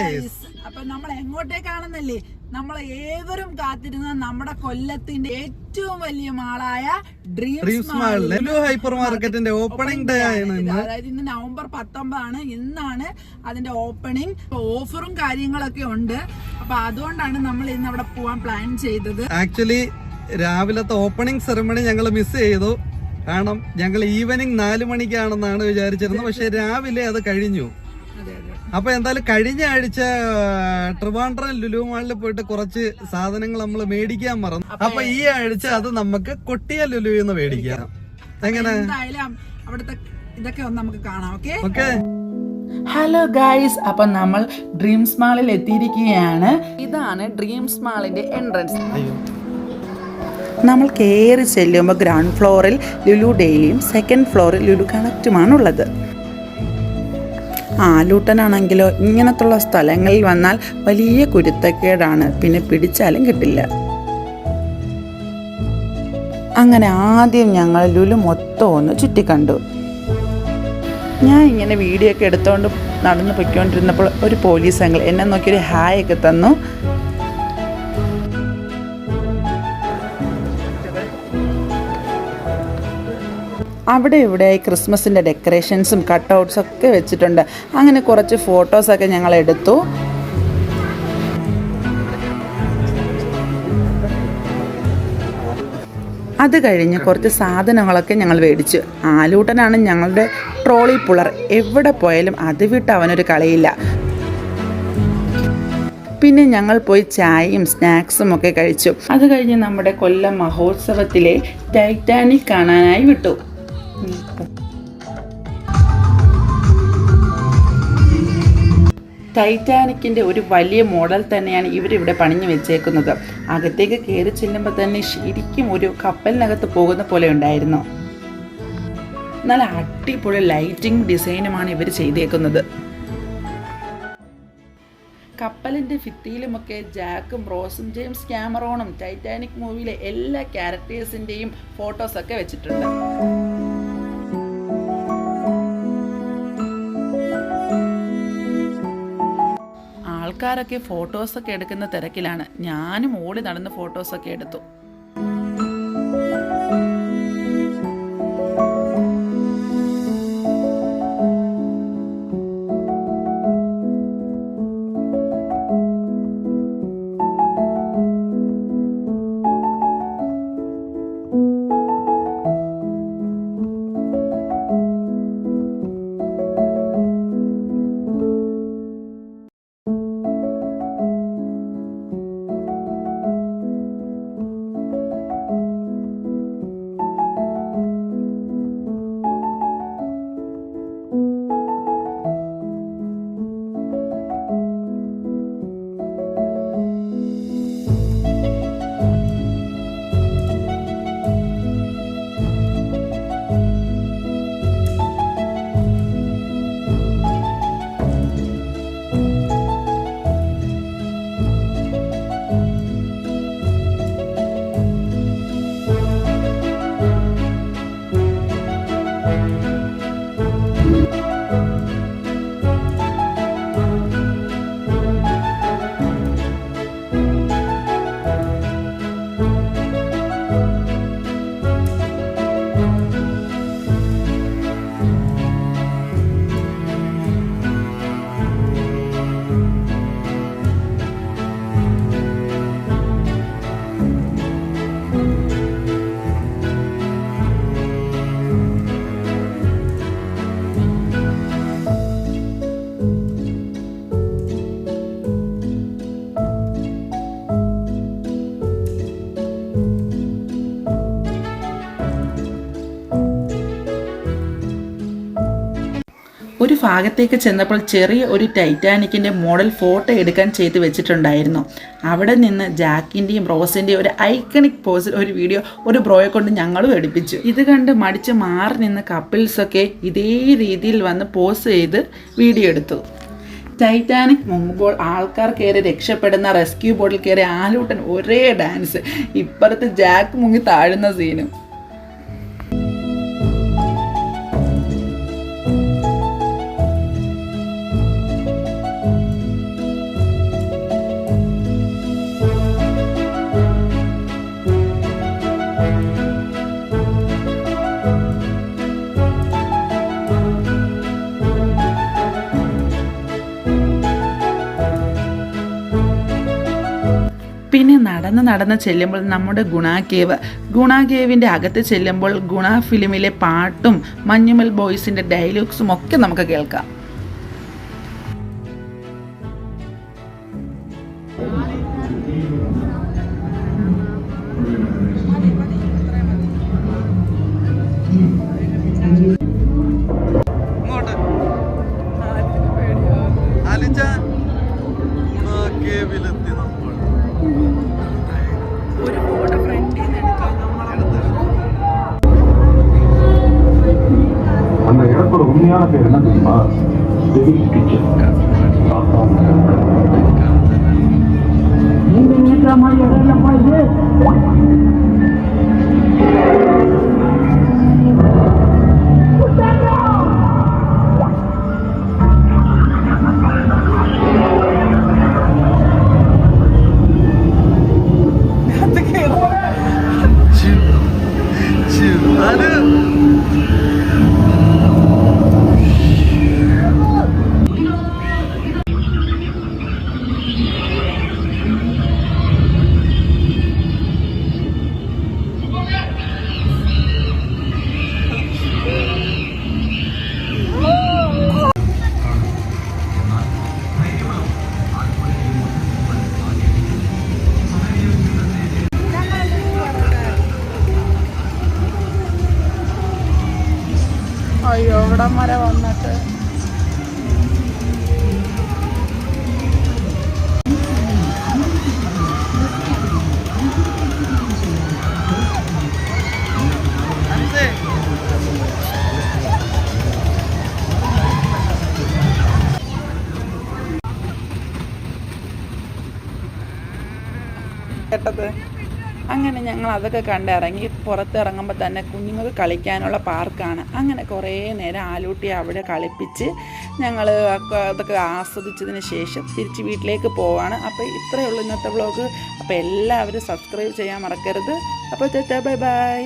Guys. അപ്പൊ നമ്മൾ എങ്ങോട്ടേക്കാണെന്നല്ലേ, നമ്മൾ ഏവരും കാത്തിരുന്ന നമ്മുടെ കൊല്ലത്തിന്റെ ഏറ്റവും വലിയ മാളായ ഡ്രീംസ് മാളിലെ ലുലു ഹൈപ്പർ മാർക്കറ്റിന്റെ ഓപ്പണിംഗ് ഡേ ആണ്. അതായത് ഇന്ന് നവംബർ 19 ഇന്നാണ് അതിന്റെ ഓപ്പണിംഗ്. ഓഫറും കാര്യങ്ങളൊക്കെ ഉണ്ട്. അപ്പൊ അതുകൊണ്ടാണ് നമ്മൾ ഇന്ന് അവിടെ പോവാൻ പ്ലാൻ ചെയ്തത്. ആക്ച്വലി രാവിലത്തെ ഓപ്പണിംഗ് സെറമണി ഞങ്ങൾ മിസ് ചെയ്തു. കാരണം ഞങ്ങൾ ഈവനിങ് 4 മണിക്കാണെന്നാണ് വിചാരിച്ചിരുന്നത്. പക്ഷെ രാവിലെ അത് കഴിഞ്ഞു. അപ്പൊ എന്തായാലും കഴിഞ്ഞ ആഴ്ച ട്രിവാൻഡ്രം ലുലു മാളിൽ പോയിട്ട് കുറച്ച് സാധനങ്ങൾ നമ്മൾ മേടിക്കാൻ മറന്നു. അപ്പൊ ഈ ആഴ്ച അത് നമുക്ക് കൊട്ടിയ ലുലുന്ന് മേടിക്കാം. എങ്ങനെ? അവിടുത്തെ ഇതൊക്കെ ഒന്ന് നമുക്ക് കാണാം. ഓക്കെ. ഹലോ ഗൈസ്, അപ്പൊ നമ്മൾ ഡ്രീംസ് മാളിൽ എത്തിയിരിക്കുകയാണ്. ഇതാണ് ഡ്രീംസ് മാളിന്റെ എൻട്രൻസ്. നമ്മൾ കയറി ചെല്ലുമ്പോൾ ഗ്രൗണ്ട് ഫ്ലോറിൽ ലുലു ഡെയിലിയും സെക്കൻഡ് ഫ്ലോറിൽ ലുലു കണക്റ്റുമാണുള്ളത്. ആലൂട്ടനാണെങ്കിലോ ഇങ്ങനത്തുള്ള സ്ഥലങ്ങളിൽ വന്നാൽ വലിയ കുരുത്തക്കേടാണ്, പിന്നെ പിടിച്ചാലും കിട്ടില്ല. അങ്ങനെ ആദ്യം ഞങ്ങൾ ലുലു മൊത്തം ഒന്ന് ചുറ്റിക്കണ്ടു. ഞാൻ ഇങ്ങനെ വീഡിയോ ഒക്കെ എടുത്തുകൊണ്ട് നടന്നു പൊയ്ക്കൊണ്ടിരുന്നപ്പോൾ ഒരു പോലീസ് അങ്കിൾ എന്നെ നോക്കിയൊരു ഹായ് ഒക്കെ തന്നു. അവിടെ ഇവിടെയായി ക്രിസ്മസിൻ്റെ ഡെക്കറേഷൻസും കട്ടൗട്ട്സും ഒക്കെ വെച്ചിട്ടുണ്ട്. അങ്ങനെ കുറച്ച് ഫോട്ടോസൊക്കെ ഞങ്ങൾ എടുത്തു. അത് കഴിഞ്ഞ് കുറച്ച് സാധനങ്ങളൊക്കെ ഞങ്ങൾ മേടിച്ചു. ആലൂട്ടനാണ് ഞങ്ങളുടെ ട്രോളി പുള്ളർ. എവിടെ പോയാലും അത് വിട്ട് അവനൊരു കളിയില്ല. പിന്നെ ഞങ്ങൾ പോയി ചായയും സ്നാക്സും ഒക്കെ കഴിച്ചു. അത് കഴിഞ്ഞ് നമ്മുടെ കൊല്ലം മഹോത്സവത്തിലെ ടൈറ്റാനിക് കാണാനായി വിട്ടു. ടൈറ്റാനിക്കിൻ്റെ ഒരു വലിയ മോഡൽ തന്നെയാണ് ഇവരിവിടെ പണിഞ്ഞു വെച്ചേക്കുന്നത്. അകത്തേക്ക് കയറി ചെല്ലുമ്പോൾ തന്നെ ശരിക്കും ഒരു കപ്പലിനകത്ത് പോകുന്ന പോലെ ഉണ്ടായിരുന്നു. നല്ല അടിപൊളി ലൈറ്റിംഗ് ഡിസൈനുമാണ് ഇവർ ചെയ്തേക്കുന്നത്. കപ്പലിൻ്റെ ഭിത്തിയിലുമൊക്കെ ജാക്കും റോസും ജെയിംസ് ക്യാമറോണും ടൈറ്റാനിക് മൂവിയിലെ എല്ലാ ക്യാരക്ടേഴ്സിൻ്റെയും ഫോട്ടോസൊക്കെ വെച്ചിട്ടുണ്ട്. ആൾക്കാരൊക്കെ ഫോട്ടോസൊക്കെ എടുക്കുന്ന തിരക്കിലാണ്. ഞാനും ഓടി നടന്ന് ഫോട്ടോസൊക്കെ എടുത്തു. ഒരു ഭാഗത്തേക്ക് ചെന്നപ്പോൾ ചെറിയ ഒരു ടൈറ്റാനിക്കിൻ്റെ മോഡൽ ഫോട്ടോ എടുക്കാൻ ചെയ്ത് വെച്ചിട്ടുണ്ടായിരുന്നു. അവിടെ നിന്ന് ജാക്കിൻ്റെയും റോസിൻ്റെയും ഒരു ഐക്കണിക് പോസിൽ ഒരു വീഡിയോ ഒരു ബ്രോയെ കൊണ്ട് ഞങ്ങളും എടുപ്പിച്ചു. ഇത് കണ്ട് മടിച്ച് മാറി നിന്ന് കപ്പിൾസൊക്കെ ഇതേ രീതിയിൽ വന്ന് പോസ് ചെയ്ത് വീഡിയോ എടുത്തു. ടൈറ്റാനിക് മുങ്ങുമ്പോൾ ആൾക്കാർ കയറി രക്ഷപ്പെടുന്ന റെസ്ക്യൂ ബോട്ടിൽ കയറി ആലൂട്ടൻ ഒരേ ഡാൻസ്. ഇപ്പുറത്ത് ജാക്ക് മുങ്ങി താഴുന്ന സീനും. നടന്ന് ചെല്ലുമ്പോൾ നമ്മുടെ ഗുണ കേവിൻ്റെ അകത്ത് ചെല്ലുമ്പോൾ ഗുണ ഫിലിമിലെ പാട്ടും മഞ്ഞുമൽ ബോയ്സിൻ്റെ ഡയലോഗ്സും ഒക്കെ നമുക്ക് കേൾക്കാം. அந்த இடத்தோட உண்மையான பேர் என்ன தெரியுமா? நீங்க நினைக்கிற மாதிரி இடம் இல்லப்பா இது. അയ്യോ ഇവിടം വരെ വന്നിട്ട് കേട്ടത്. അങ്ങനെ ഞങ്ങൾ അതൊക്കെ കണ്ടിറങ്ങി പുറത്തിറങ്ങുമ്പോൾ തന്നെ കുഞ്ഞുങ്ങൾക്ക് കളിക്കാനുള്ള പാർക്കാണ്. അങ്ങനെ കുറേ നേരം ആലൂട്ടിയെ അവിടെ കളിപ്പിച്ച് ഞങ്ങൾ അതൊക്കെ ആസ്വദിച്ചതിന് ശേഷം തിരിച്ച് വീട്ടിലേക്ക് പോവാണ്. അപ്പോൾ ഇത്രയേ ഉള്ളൂ ഇന്നത്തെ വ്ളോഗ്. അപ്പോൾ എല്ലാവരും സബ്സ്ക്രൈബ് ചെയ്യാൻ മറക്കരുത്. അപ്പോൾ ബൈ ബൈ.